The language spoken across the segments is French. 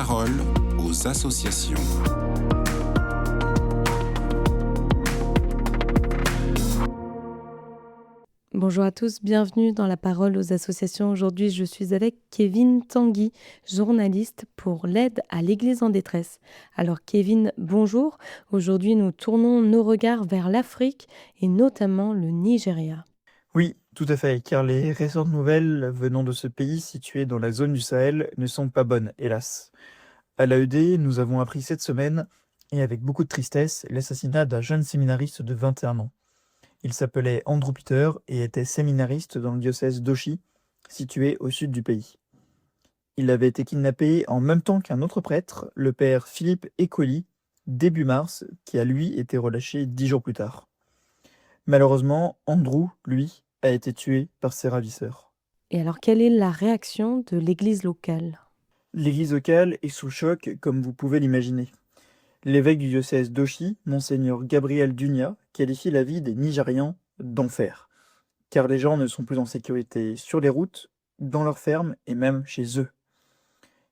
parole aux associations. Bonjour à tous, bienvenue dans la parole aux associations. Aujourd'hui, je suis avec Kevin Tanguy, journaliste pour l'aide à l'Église en détresse. Alors Kevin, bonjour. Aujourd'hui, nous tournons nos regards vers l'Afrique et notamment le Nigeria. Oui, tout à fait, car les récentes nouvelles venant de ce pays situé dans la zone du Sahel ne sont pas bonnes, hélas. À l'AED, nous avons appris cette semaine, et avec beaucoup de tristesse, l'assassinat d'un jeune séminariste de 21 ans. Il s'appelait Andrew Peter et était séminariste dans le diocèse d'Oshi, situé au sud du pays. Il avait été kidnappé en même temps qu'un autre prêtre, le père Philippe Ekoli, début mars, qui a lui été relâché 10 jours plus tard. Malheureusement, Andrew, lui, a été tué par ses ravisseurs. Et alors, quelle est la réaction de l'Église locale ? L'église locale est sous le choc, comme vous pouvez l'imaginer. L'évêque du diocèse d'Oshi, Monseigneur Gabriel Dunia, qualifie la vie des Nigérians d'enfer, car les gens ne sont plus en sécurité sur les routes, dans leurs fermes et même chez eux.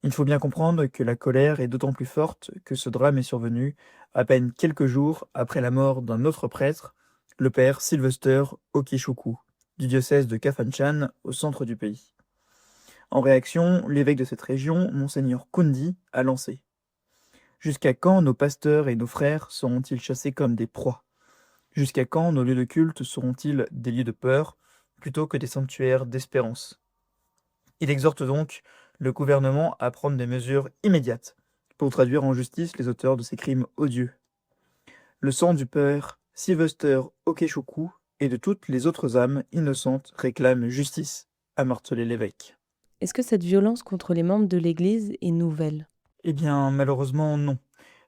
Il faut bien comprendre que la colère est d'autant plus forte que ce drame est survenu à peine quelques jours après la mort d'un autre prêtre, le père Sylvester Okechukwu, du diocèse de Kafanchan, au centre du pays. En réaction, l'évêque de cette région, Monseigneur Kundi, a lancé: Jusqu'à quand nos pasteurs et nos frères seront-ils chassés comme des proies? Jusqu'à quand nos lieux de culte seront-ils des lieux de peur plutôt que des sanctuaires d'espérance? Il exhorte donc le gouvernement à prendre des mesures immédiates pour traduire en justice les auteurs de ces crimes odieux. Le sang du père Sylvester Okechukwu et de toutes les autres âmes innocentes réclame justice, a martelé l'évêque. Est-ce que cette violence contre les membres de l'Église est nouvelle ? Eh bien, malheureusement, non.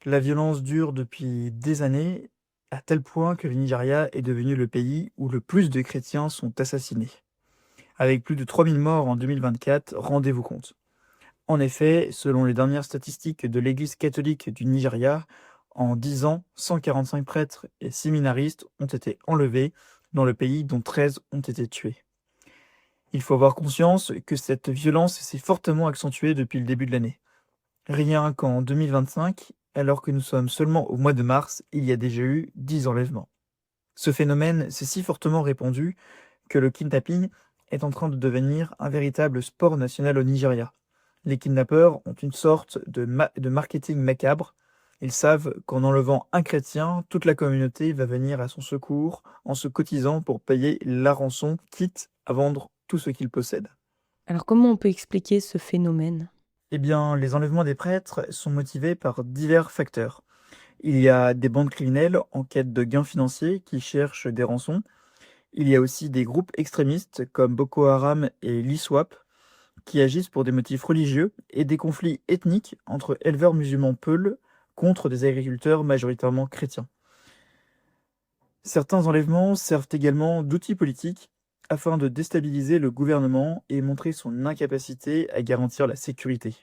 La violence dure depuis des années, à tel point que le Nigeria est devenu le pays où le plus de chrétiens sont assassinés. Avec plus de 3000 morts en 2024, rendez-vous compte. En effet, selon les dernières statistiques de l'Église catholique du Nigeria, en 10 ans, 145 prêtres et séminaristes ont été enlevés dans le pays, dont 13 ont été tués. Il faut avoir conscience que cette violence s'est fortement accentuée depuis le début de l'année. Rien qu'en 2025, alors que nous sommes seulement au mois de mars, il y a déjà eu 10 enlèvements. Ce phénomène s'est si fortement répandu que le kidnapping est en train de devenir un véritable sport national au Nigeria. Les kidnappeurs ont une sorte de marketing macabre. Ils savent qu'en enlevant un chrétien, toute la communauté va venir à son secours en se cotisant pour payer la rançon, quitte à vendre tout ce qu'ils possèdent. Alors, comment on peut expliquer ce phénomène ? Eh bien, les enlèvements des prêtres sont motivés par divers facteurs. Il y a des bandes criminelles en quête de gains financiers qui cherchent des rançons. Il y a aussi des groupes extrémistes comme Boko Haram et l'ISWAP qui agissent pour des motifs religieux et des conflits ethniques entre éleveurs musulmans peuls contre des agriculteurs majoritairement chrétiens. Certains enlèvements servent également d'outils politiques afin de déstabiliser le gouvernement et montrer son incapacité à garantir la sécurité.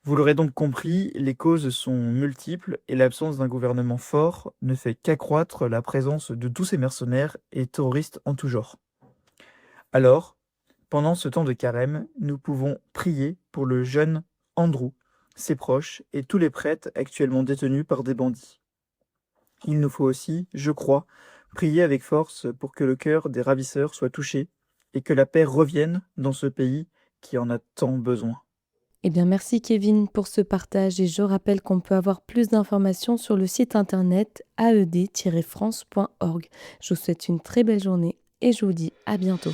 Vous l'aurez donc compris, les causes sont multiples et l'absence d'un gouvernement fort ne fait qu'accroître la présence de tous ces mercenaires et terroristes en tout genre. Alors, pendant ce temps de carême, nous pouvons prier pour le jeune Andrew, ses proches et tous les prêtres actuellement détenus par des bandits. Il nous faut aussi, je crois, prier avec force pour que le cœur des ravisseurs soit touché et que la paix revienne dans ce pays qui en a tant besoin. Eh bien, merci Kevin pour ce partage et je rappelle qu'on peut avoir plus d'informations sur le site internet aed-france.org. Je vous souhaite une très belle journée et je vous dis à bientôt.